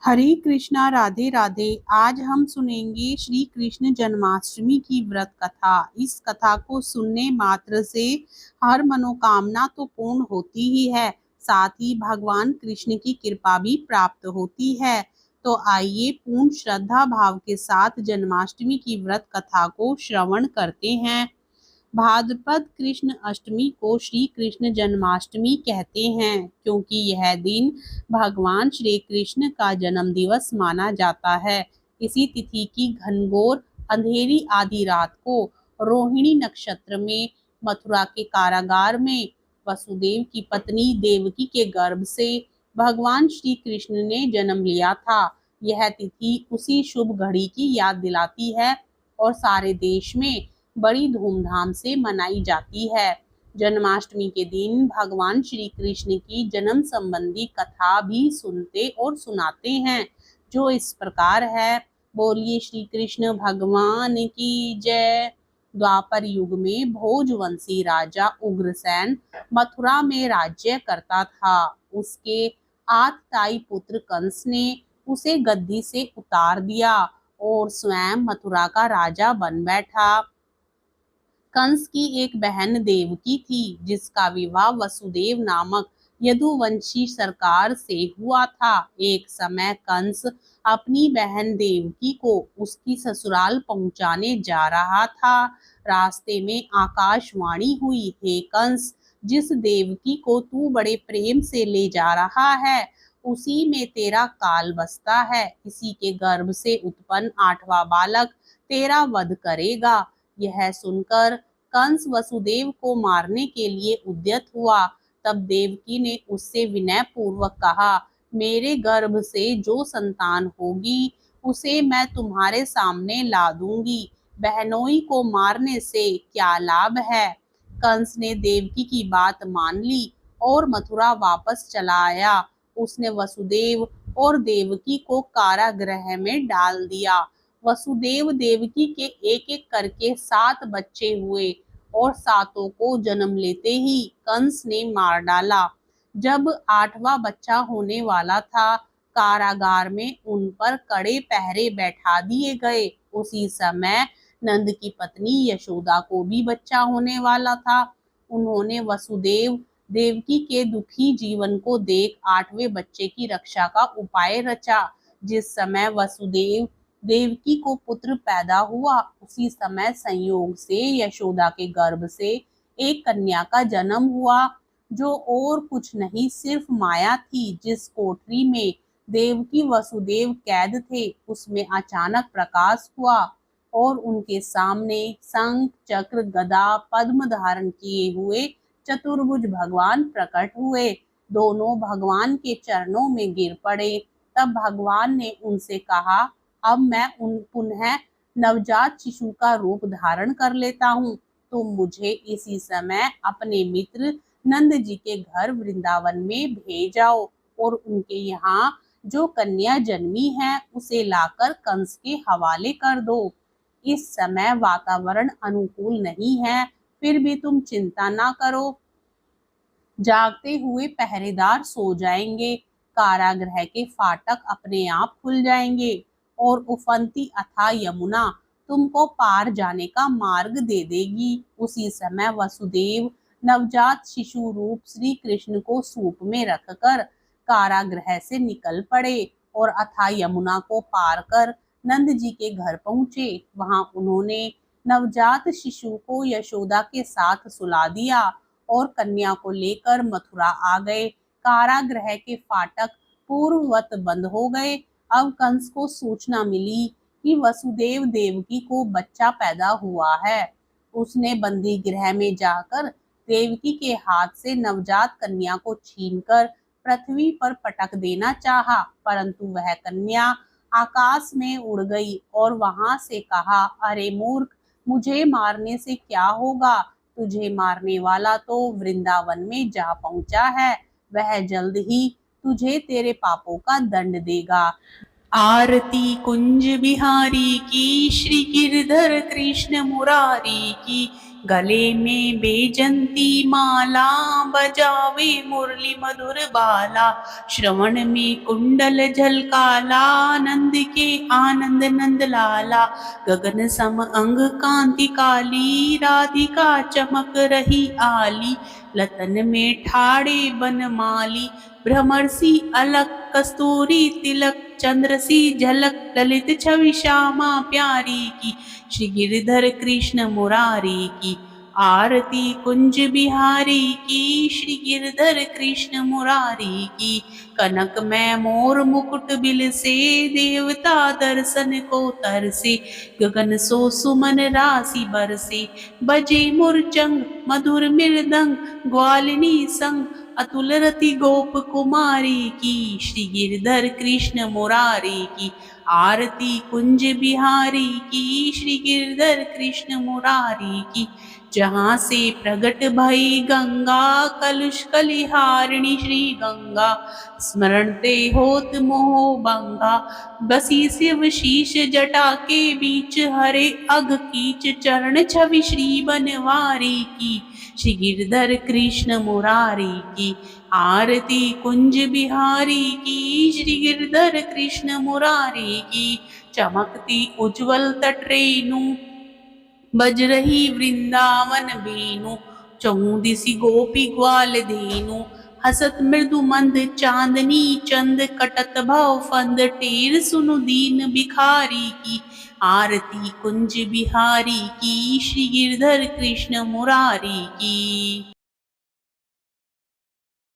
हरे कृष्णा, राधे राधे। आज हम सुनेंगे श्री कृष्ण जन्माष्टमी की व्रत कथा। इस कथा को सुनने मात्र से हर मनोकामना तो पूर्ण होती ही है, साथ ही भगवान कृष्ण की कृपा भी प्राप्त होती है। तो आइए पूर्ण श्रद्धा भाव के साथ जन्माष्टमी की व्रत कथा को श्रवण करते हैं। भाद्रपद कृष्ण अष्टमी को श्री कृष्ण जन्माष्टमी कहते हैं, क्योंकि यह दिन भगवान श्री कृष्ण का जन्म दिवस माना जाता है। इसी तिथि की घनघोर अंधेरी आधी रात को रोहिणी नक्षत्र में मथुरा के कारागार में वसुदेव की पत्नी देवकी के गर्भ से भगवान श्री कृष्ण ने जन्म लिया था। यह तिथि उसी शुभ घड़ी की याद दिलाती है और सारे देश में बड़ी धूमधाम से मनाई जाती है। जन्माष्टमी के दिन भगवान श्री कृष्ण की जन्म संबंधी कथा भी सुनते और सुनाते हैं, जो इस प्रकार है। बोलिए श्री कृष्ण भगवान की जय। द्वापर युग में भोजवंशी राजा उग्रसेन मथुरा में राज्य करता था। उसके आतताई पुत्र कंस ने उसे गद्दी से उतार दिया और स्वयं मथुरा का राजा बन बैठा। कंस की एक बहन देवकी थी, जिसका विवाह वसुदेव नामक यदुवंशी सरकार से हुआ था। एक समय कंस अपनी बहन देवकी को उसकी ससुराल पहुंचाने जा रहा था। रास्ते में आकाशवाणी हुई, हे कंस, जिस देवकी को तू बड़े प्रेम से ले जा रहा है, उसी में तेरा काल बसता है। इसी के गर्भ से उत्पन्न 8वां बालक तेरा वध करेगा। यह सुनकर कंस वसुदेव को मारने के लिए उद्यत हुआ। तब देवकी ने उससे विनय पूर्वक कहा, मेरे गर्भ से जो संतान होगी उसे मैं तुम्हारे सामने ला दूंगी। बहनोई को मारने से क्या लाभ है। कंस ने देवकी की बात मान ली और मथुरा वापस चला आया। उसने वसुदेव और देवकी को कारागृह में डाल दिया। वसुदेव देवकी के एक एक करके 7 बच्चे हुए और 7 को जन्म लेते ही कंस ने मार डाला। जब 8वां बच्चा होने वाला था, कारागार में उन पर कड़े पहरे बैठा दिए गए। उसी समय नंद की पत्नी यशोदा को भी बच्चा होने वाला था। उन्होंने वसुदेव देवकी के दुखी जीवन को देख 8वें बच्चे की रक्षा का उपाय रचा। जिस समय वसुदेव देवकी को पुत्र पैदा हुआ, उसी समय संयोग से यशोदा के गर्भ से एक कन्या का जन्म हुआ, जो और कुछ नहीं सिर्फ माया थी। जिस कोठरी में देवकी वसुदेव कैद थे, उसमें अचानक प्रकाश हुआ और उनके सामने शंख चक्र गदा पद्म धारण किए हुए चतुर्भुज भगवान प्रकट हुए। दोनों भगवान के चरणों में गिर पड़े। तब भगवान ने उनसे कहा, अब मैं पुनः नवजात शिशु का रूप धारण कर लेता हूँ। तुम मुझे इसी समय अपने मित्र नंद जी के घर वृंदावन में भेजाओ और उनके यहाँ जो कन्या जन्मी है उसे लाकर कंस के हवाले कर दो। इस समय वातावरण अनुकूल नहीं है, फिर भी तुम चिंता ना करो। जागते हुए पहरेदार सो जाएंगे, कारागृह के फाटक अपने आप खुल जाएंगे और उफनती अथाह यमुना तुमको पार जाने का मार्ग दे देगी। उसी समय वसुदेव नवजात शिशु रूप श्री कृष्ण को सूप में रखकर कारागृह से निकल पड़े और अथाह यमुना को पार कर नंद जी के घर पहुंचे। वहां उन्होंने नवजात शिशु को यशोदा के साथ सुला दिया और कन्या को लेकर मथुरा आ गए। कारागृह के फाटक पूर्ववत बंद हो गए। अब कंस को सूचना मिली कि वसुदेव देवकी को बच्चा पैदा हुआ है। उसने बंदी गृह में जाकर देवकी के हाथ से नवजात कन्या को छीनकर पृथ्वी पर पटक देना चाहा, परंतु वह कन्या आकाश में उड़ गई और वहां से कहा, अरे मूर्ख, मुझे मारने से क्या होगा। तुझे मारने वाला तो वृंदावन में जा पहुंचा है, वह जल्द ही तुझे तेरे पापों का दंड देगा। आरती कुंज बिहारी की, श्री गिरधर कृष्ण मुरारी की, गले में बेजंती माला, बजावे मुरली मधुर बाला। श्रवण में कुंडल झलकाला, नंद के आनंद नंद लाला। गगन सम अंग कांति काली, राधिका चमक रही आली। लतन में ठाड़े बनमाली, भ्रमर सी अलक कस्तूरी तिलक। चंद्र सी झलक ललित छवि श्यामा प्यारी की। श्री गिरधर कृष्ण मुरारी की आरती, कुंज बिहारी की। श्री गिरधर कृष्ण मुरारी की। कनक में मोर मुकुट बिल से, देवता दर्शन को तरसे। गगन सो सुमन राशि बरसे, बजे मुरचंग मधुर मृदंग। ग्वालिनी संग अतुल रति गोप कुमारी की। श्री गिरधर कृष्ण मुरारी की आरती, कुंज बिहारी की। श्री गिरधर कृष्ण मुरारी की। जहाँ से प्रगट भई गंगा, कलुष कलिहारिणी श्री गंगा। स्मरण ते होत मोह भंगा, बसी शिव शीश जटा के बीच। हरे अघ कीच चरण छवि श्री बनवारी की। श्री गिरधर कृष्ण मुरारी की आरती, कुंज बिहारी की। श्री गिरधर कृष्ण मुरारी की। चमकती उज्ज्वल तट रेणु, बज रही वृंदावन वेणु। चौदिसी गोपी ग्वाल धेनु, हसत मृदु मंद चांदनी चंद। कटत भव फंद टेर, सुनु दीन भिखारी की। आरती कुंज बिहारी की। श्री गिरधर कृष्ण मुरारी की।